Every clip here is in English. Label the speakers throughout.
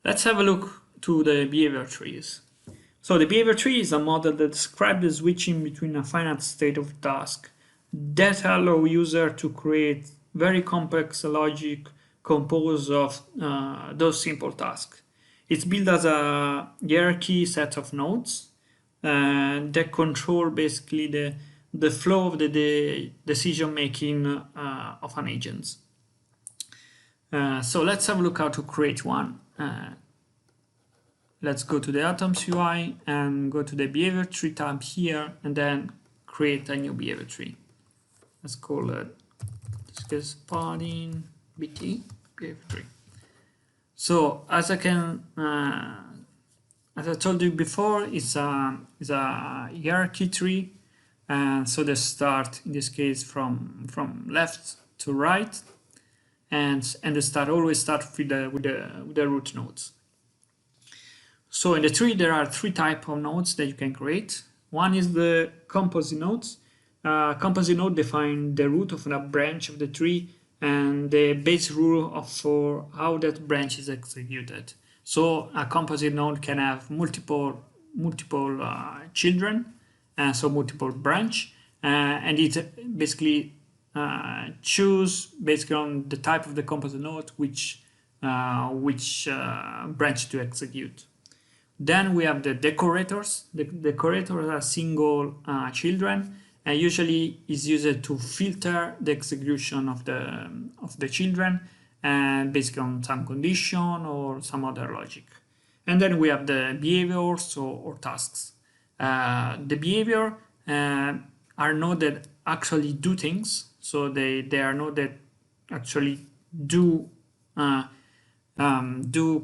Speaker 1: Let's have a look to the behavior trees. So the behavior tree is a model that describes the switching between a finite state of task that allow user to create very complex logic composed of those simple tasks. It's built as a hierarchy set of nodes that control basically the flow of the decision making of an agent. So let's have a look how to create one. Let's go to the Atoms UI and go to the Behavior Tree tab here and then create a new behavior tree. Let's call it discuss padding BT behavior tree. So as I told you before, it's a hierarchy tree, and so they start in this case from left to right, and they always start with the root nodes. So in the tree there are three types of nodes that you can create. One is the composite nodes. Composite node define the root of a branch of the tree and the base rule for how that branch is executed. So a composite node can have multiple children, so multiple branch, and it basically choose basically on the type of the composite node which branch to execute. Then we have the decorators. The decorators are single children, and usually is used to filter the execution of the children, and basically on some condition or some other logic. And then we have the behaviors or tasks. The behavior are nodes that actually do things, so they are nodes that actually do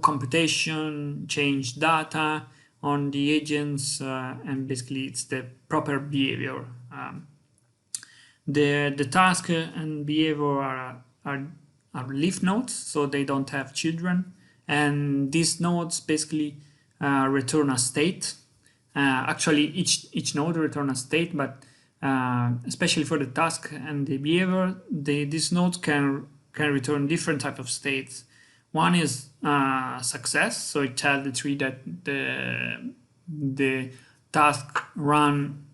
Speaker 1: computation, change data on the agents, and basically it's the proper behavior. The task and behavior are leaf nodes, so they don't have children, and these nodes basically return a state. Actually, each node return a state, but especially for the task and the behavior, these nodes can return different type of states. One is success, so it tells the tree that the task run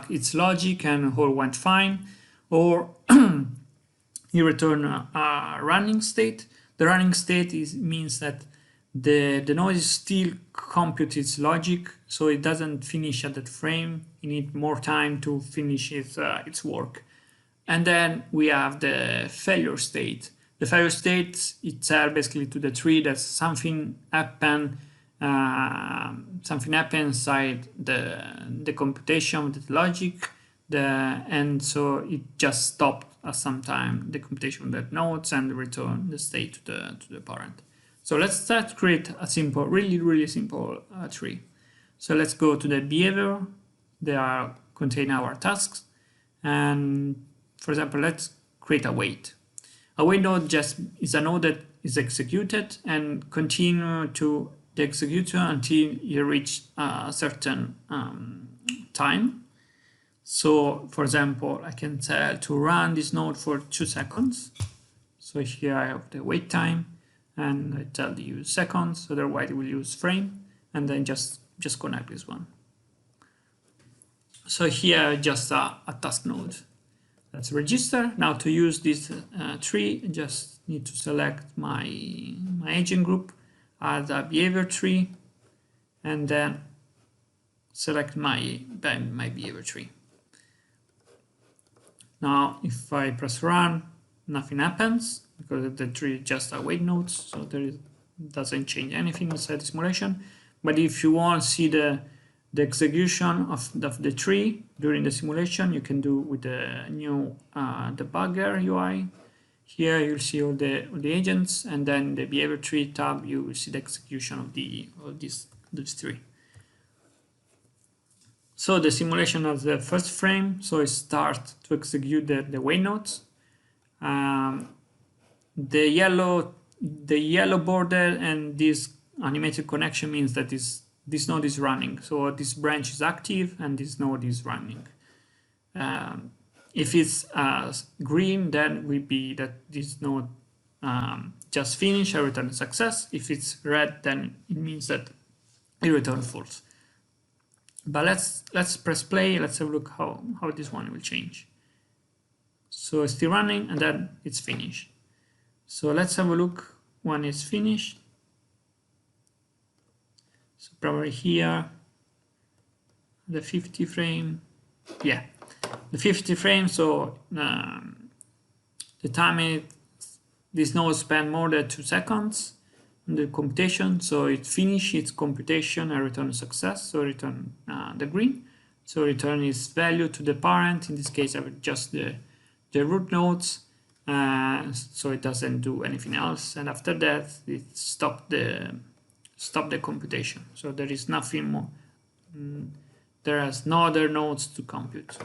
Speaker 1: its logic and all went fine, or you return a running state. The running state means that the node is still compute its logic, so it doesn't finish at that frame. You need more time to finish its work. And then we have the failure state. The failure state, it tells basically to the tree that something happened inside the computation with the logic, and so it just stopped at some time the computation of that nodes and return the state to the parent. So let's start to create a simple, really simple tree. So let's go to the behavior. They contain our tasks, and for example, let's create a wait. A wait node just is a node that is executed and continue to the execution until you reach a certain time. So for example, I can tell to run this node for 2 seconds. So here I have the wait time, and I tell the use seconds, otherwise it will use frame, and then just connect this one. So here just a task node. Let's register. Now to use this tree, I just need to select my agent group as a behavior tree, and then select my behavior tree. Now if I press run, nothing happens because the tree is just a wait node, so doesn't change anything inside the simulation. But if you want to see the execution of the tree during the simulation, you can do with the new debugger UI. Here you'll see all the agents, and then the behavior tree tab you will see the execution of this tree. So the simulation of the first frame, so it starts to execute the wait nodes. The yellow border and this animated connection means that this node is running. So this branch is active and this node is running. If it's green, then will be that this node just finished, I return success. If it's red, then it means that it returns false. But let's press play. Let's have a look how this one will change. So it's still running, and then it's finished. So let's have a look when it's finished. So probably here, the 50 frame. Yeah, the 50 frames. So the time this node spent more than 2 seconds on the computation. So it finished its computation and return success. So return the green. So return its value to the parent. In this case, I would just the root nodes. So it doesn't do anything else. And after that, it stopped the computation. So there is nothing more. There is no other nodes to compute.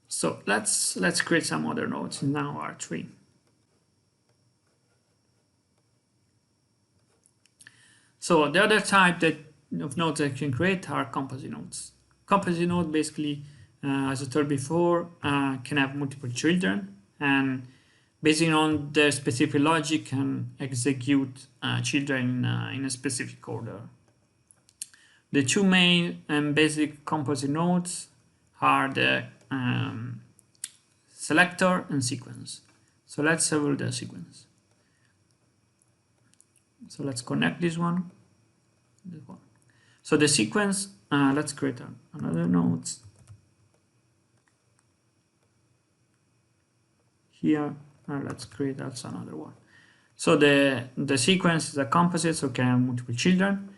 Speaker 1: So let's create some other nodes in now R3. So the other type of nodes that you can create are composite nodes. Composite node basically, as I told before, can have multiple children, and based on their specific logic can execute children in a specific order. The two main and basic composite nodes are the selector and sequence. So let's have a look at the sequence. So let's connect this one. So the sequence, let's create another node. Here, let's create also another one. So the sequence is a composite, so can have multiple children.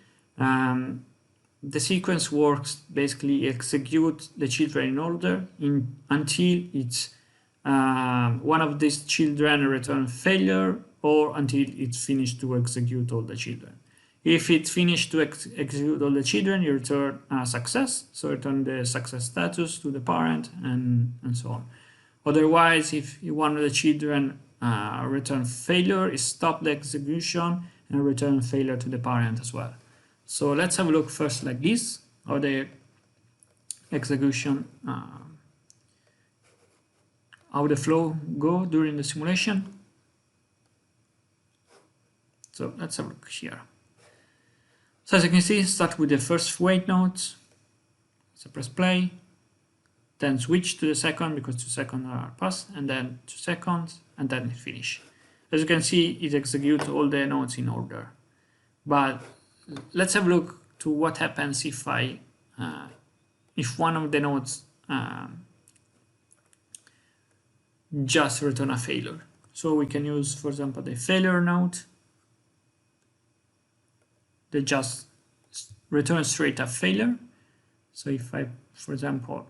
Speaker 1: The sequence works basically execute the children in order until it's one of these children return failure, or until it's finished to execute all the children. If it's finished to execute all the children, you return success, so return the success status to the parent and so on. Otherwise, if one of the children return failure, it stop the execution and return failure to the parent as well. So let's have a look first like this, how the execution, how the flow go during the simulation. So let's have a look here. So as you can see, start with the first wait node. So press play, then switch to the second because 2 seconds are passed, and then 2 seconds, and then finish. As you can see, it executes all the nodes in order. But let's have a look to what happens if if one of the nodes just return a failure. So we can use, for example, the failure node. They just return straight a failure. So if I, for example,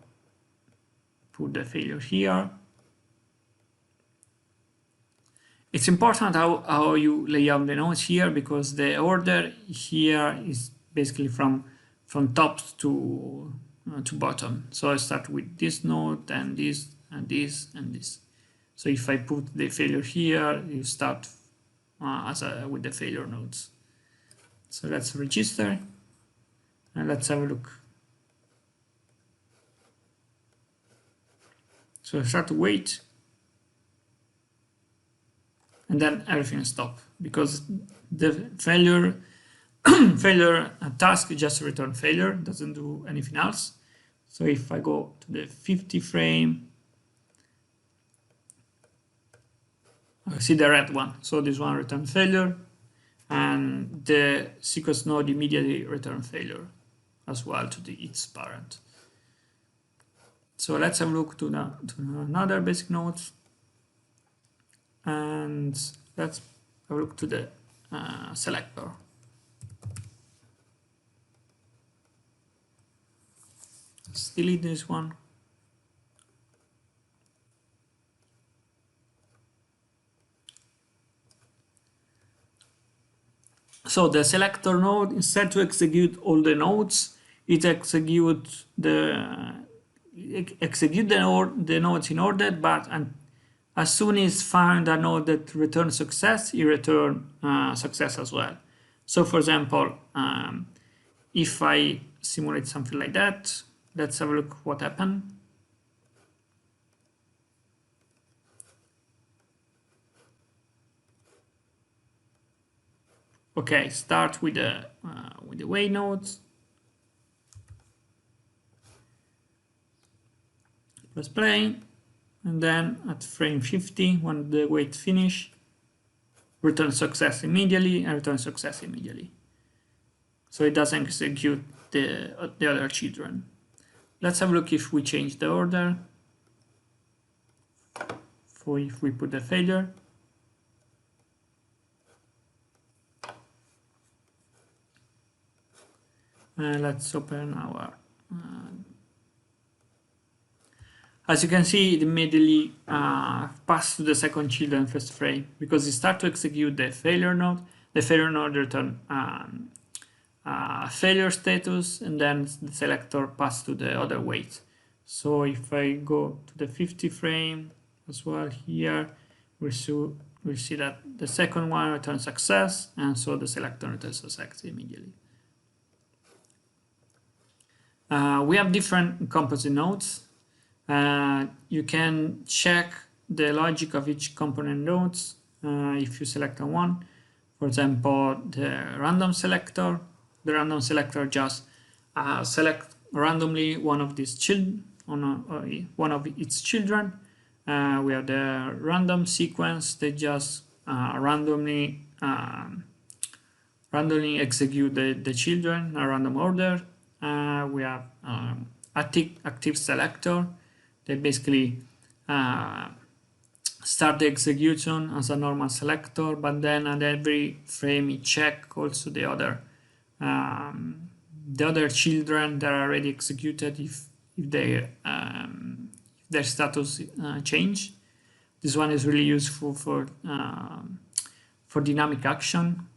Speaker 1: put the failure here, it's important how you lay out the nodes here, because the order here is basically from top to bottom. So I start with this node and this and this and this. So if I put the failure here, you start with the failure nodes. So let's register and let's have a look. So I start to wait, and then everything stops because the failure task just return failure, doesn't do anything else. So if I go to the 50 frame, I see the red one. So this one return failure, and the sequence node immediately return failure as well to its parent. So let's have a look to another basic node, and let's have a look to the selector. Let's delete this one. So the selector node, instead to execute all the nodes, it executes the nodes in order, but as soon as found a node that returns success, it returns success as well. So for example, if I simulate something like that, let's have a look what happened. Okay, start with the wait nodes. Press play, and then at frame 50, when the wait finish, return success immediately and return success immediately. So it doesn't execute the other children. Let's have a look if we change the order. For if we put the failure. Let's open our. As you can see, it immediately passed to the second children first frame because it starts to execute the failure node. The failure node return failure status, and then the selector passes to the other wait. So if I go to the 50 frame as well here, we'll see that the second one returns success, and so the selector returns success immediately. We have different composite nodes. You can check the logic of each component nodes if you select one. For example, the random selector. The random selector just select randomly one of these children, one of its children. We have the random sequence. They just randomly execute the children in a random order. We have active selector. They basically start the execution as a normal selector, but then at every frame it check also the other children that are already executed if their status change. This one is really useful for dynamic action.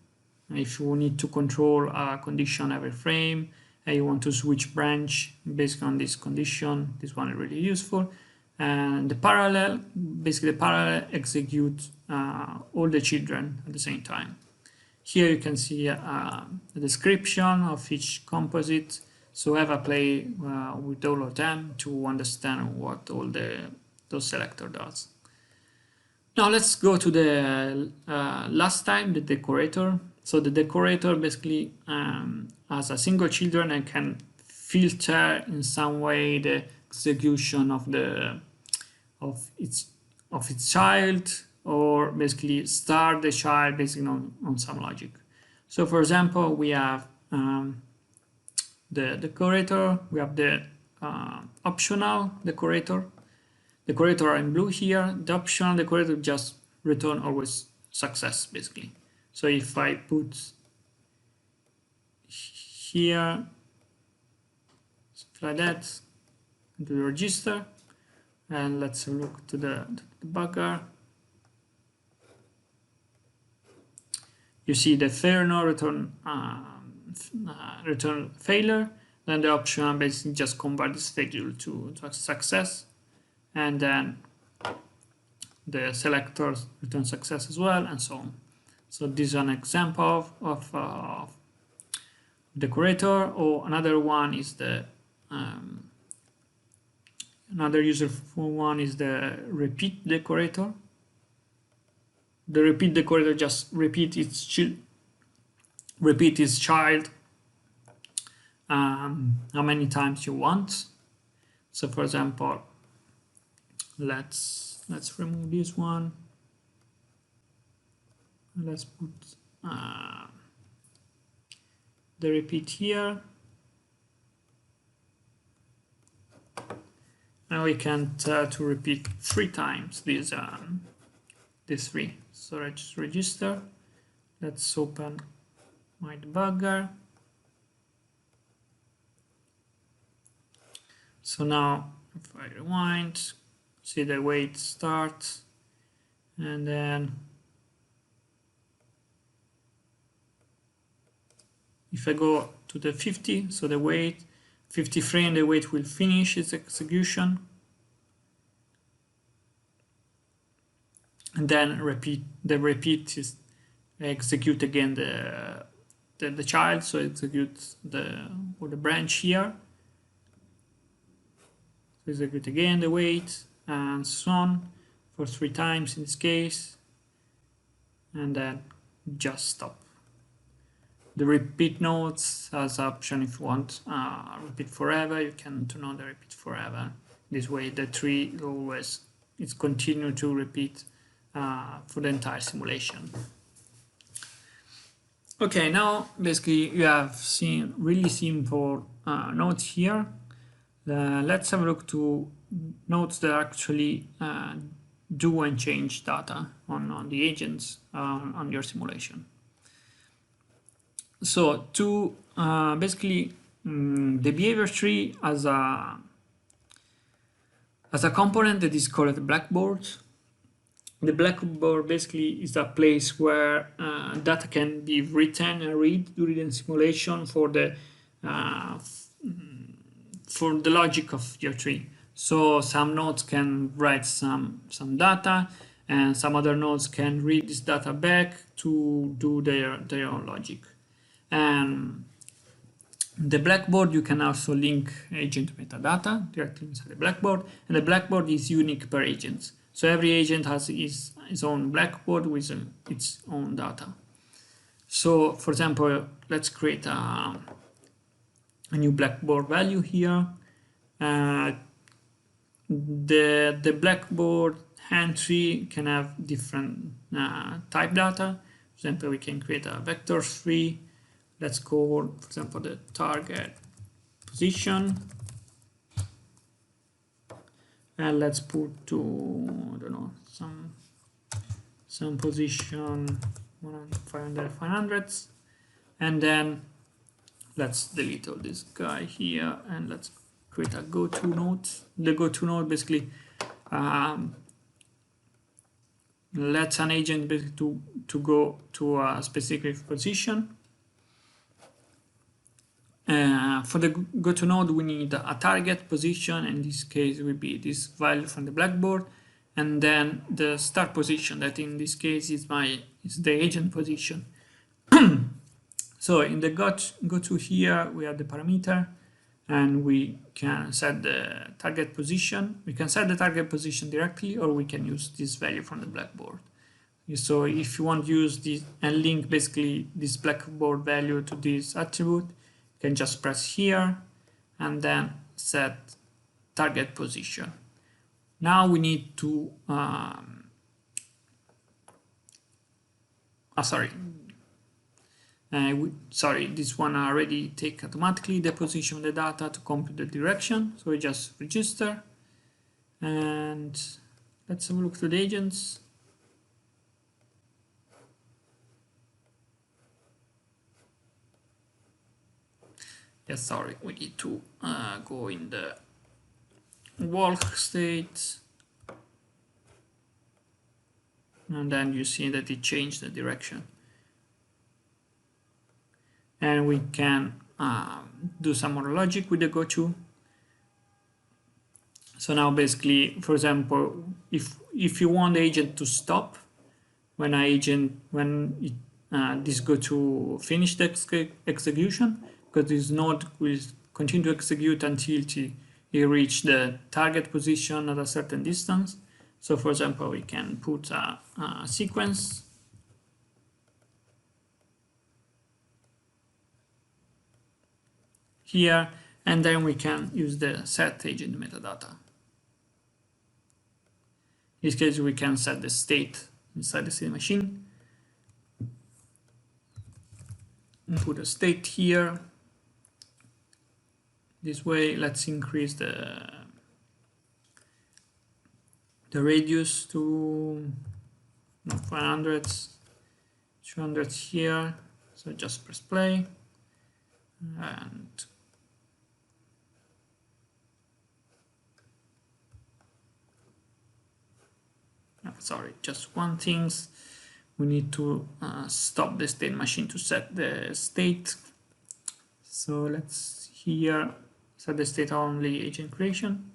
Speaker 1: If you need to control a condition every frame and you want to switch branch based on this condition, this one is really useful. And the parallel executes all the children at the same time. Here you can see a description of each composite. So have a play with all of them to understand what all those selector does. Now let's go to the last time, the decorator. So the decorator basically has a single children and can filter in some way the execution of its child, or basically start the child based on some logic. So for example, we have the decorator, we have the optional decorator. Decorator are in blue here. The optional decorator just return always success basically. So if I put here, like that, into the register, and let's look to the debugger. You see the failure node return failure, then the optional basically just convert this failure to success, and then the selectors return success as well, and so on. So this is an example of decorator. Or another one is the another useful one is the repeat decorator. The repeat decorator just repeat its child how many times you want. So for example, let's remove this one. Let's put the repeat here. Now we can tell to repeat 3 times these 3. So I just register. Let's open my debugger. So now if I rewind, see the wait starts, and then if I go to the 50, so the wait 50 frame, the wait will finish its execution, and then repeat is execute again the child, so executes the branch here, so execute again the wait, and so on for 3 times in this case, and then just stop. The repeat nodes as option if you want repeat forever, you can turn on the repeat forever. This way the tree always is continue to repeat for the entire simulation. Okay, now basically you have seen really simple nodes here. Let's have a look to nodes that actually do and change data on the agents on your simulation. So to basically the behavior tree as a component that is called the blackboard. The blackboard basically is a place where data can be written and read during the simulation for the logic of your tree. So some nodes can write some data, and some other nodes can read this data back to do their own logic. And the blackboard, you can also link agent metadata directly inside the blackboard, and the blackboard is unique per agent. So every agent has his own blackboard with its own data. So for example, let's create a new blackboard value here. The blackboard entry can have different type data. For example, we can create a vector tree. Let's call, for example, the target position. And let's put to, I don't know, some position 500, and then let's delete all this guy here, and let's create a go-to node. The go-to node basically lets an agent basically to go to a specific position. For the go-to node, we need a target position. In this case, will be this value from the blackboard, and then the start position. That in this case is the agent position. So in the go-to here, we have the parameter, and we can set the target position. We can set the target position directly, or we can use this value from the blackboard. So if you want to use this and link basically this blackboard value to this attribute, you can just press here and then set target position. Now we need to sorry, this one already take automatically the position of the data to compute the direction. So we just register, and let's have a look to the agents. Yes, sorry, we need to go in the walk state, and then you see that it changed the direction. And we can do some more logic with the go-to. So now basically, for example, if you want the agent to stop when this go-to finish the execution, because this node will continue to execute until it reach the target position at a certain distance. So for example, we can put a sequence here, and then we can use the set agent metadata. In this case, we can set the state inside the state machine and put a state here. This way, let's increase the radius to 500, 200 here. So just press play, and sorry, just one thing. We need to stop the state machine to set the state. So let's here set the state only agent creation.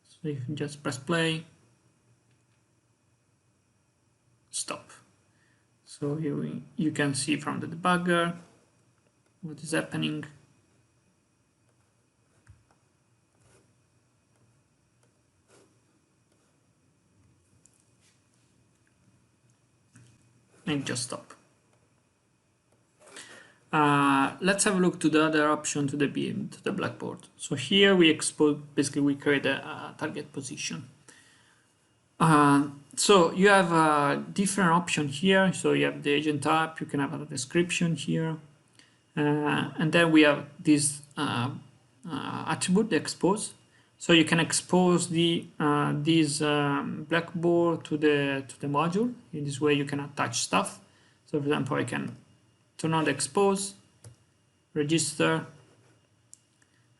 Speaker 1: So you can just press play, stop. So you can see from the debugger what is happening. And just stop. Let's have a look to the other option, to the beam, to the blackboard. So here we expose, basically we create a target position. So you have a different option here. So you have the agent type, you can have a description here. And then we have this attribute, the expose. So you can expose this blackboard to the module. In this way you can attach stuff. So for example, I can turn on the expose, register,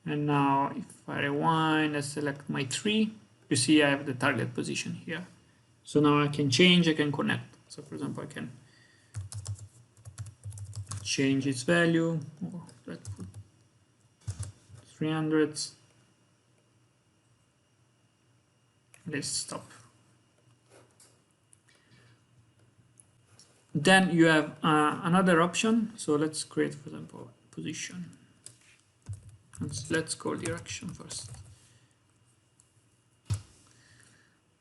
Speaker 1: and now if I rewind, I select my tree, you see I have the target position here. So now I can change, I can connect. So for example, I can change its value, or let's put 300. Let's stop. Then you have another option. So let's create, for example, position. And let's call direction first.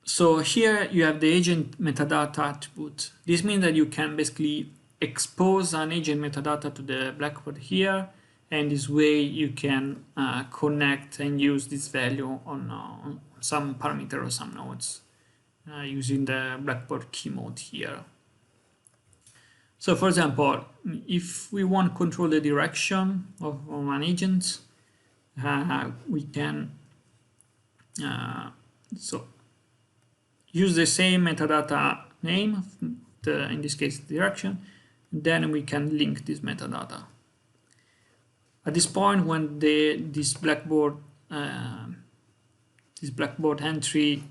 Speaker 1: So here you have the agent metadata attribute. This means that you can basically expose an agent metadata to the blackboard here, and this way you can connect and use this value on some parameter or some nodes using the blackboard key mode here. So for example, if we want to control the direction of an agent, we can so use the same metadata name, in this case direction, and then we can link this metadata. At this point, when this blackboard entry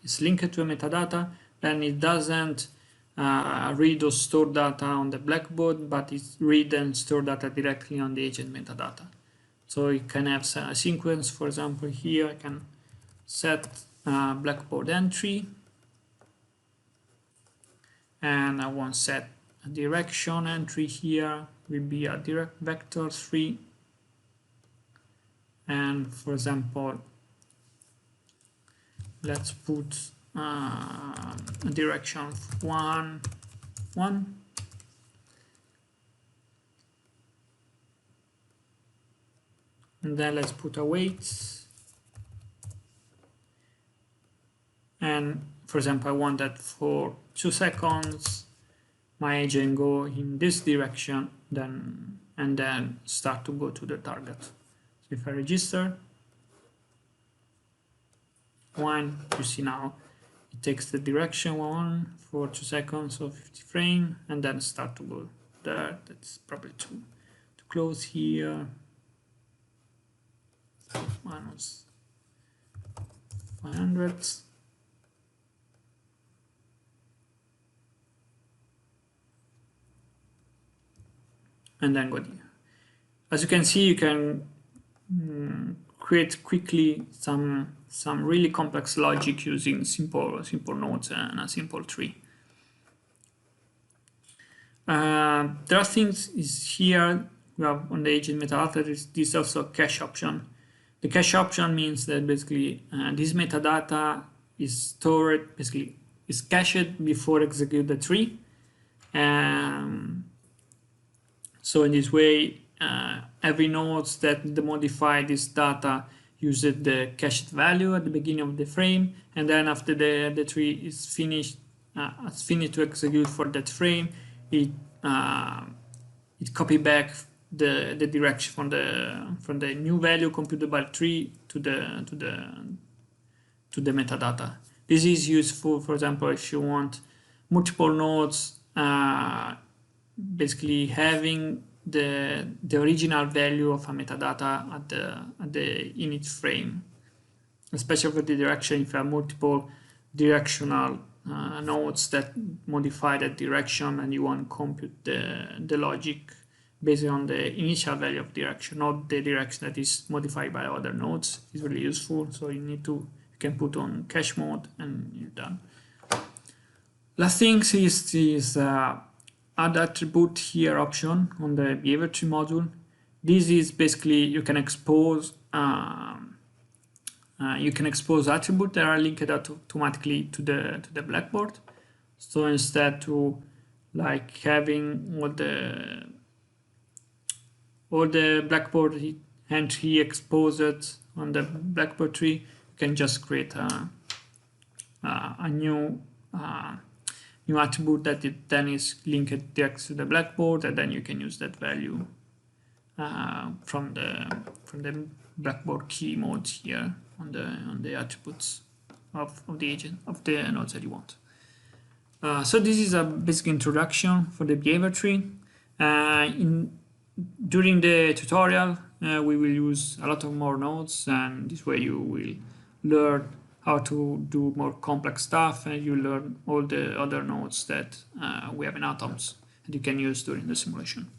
Speaker 1: is linked to a metadata, then it doesn't read or store data on the blackboard, but it read and store data directly on the agent metadata. So you can have a sequence. For example, here I can set blackboard entry, and I want to set a direction entry here will be a direct vector 3, and for example, let's put a direction 1, 1, and then let's put a weight, and for example, I want that for 2 seconds my agent go in this direction, and then start to go to the target. So if I register 1, you see now it takes the direction 1 for 2 seconds, so 50 frames, and then start to go there. That's probably too close here. Minus 500. And then go there. As you can see, you can create quickly some really complex logic using simple nodes and a simple tree. There are things is here we have on the agent metadata. This also cache option. The cache option means that basically this metadata is stored, basically is cached before execute the tree. So in this way, every node that modify this data uses the cached value at the beginning of the frame, and then after the tree is finished to execute for that frame, it copy back the direction from the new value computed by the tree to the metadata. This is useful, for example, if you want multiple nodes basically having the original value of a metadata at the init frame, especially for the direction. If you have multiple directional nodes that modify that direction and you want to compute the logic based on the initial value of direction, not the direction that is modified by other nodes, is really useful. So you can put on cache mode and you're done. Last thing is add attribute here option on the behavior tree module. This is basically you can expose attributes that are linked automatically to the blackboard. So instead to like having all the all the blackboard entry exposed on the blackboard tree, you can just create a new attribute that it then is linked directly to the blackboard, and then you can use that value from the blackboard key mode here on the attributes of the agent of the nodes that you want. So this is a basic introduction for the behavior tree. During the tutorial, we will use a lot of more nodes, and this way you will learn how to do more complex stuff, and you learn all the other nodes that we have in Atoms that you can use during the simulation.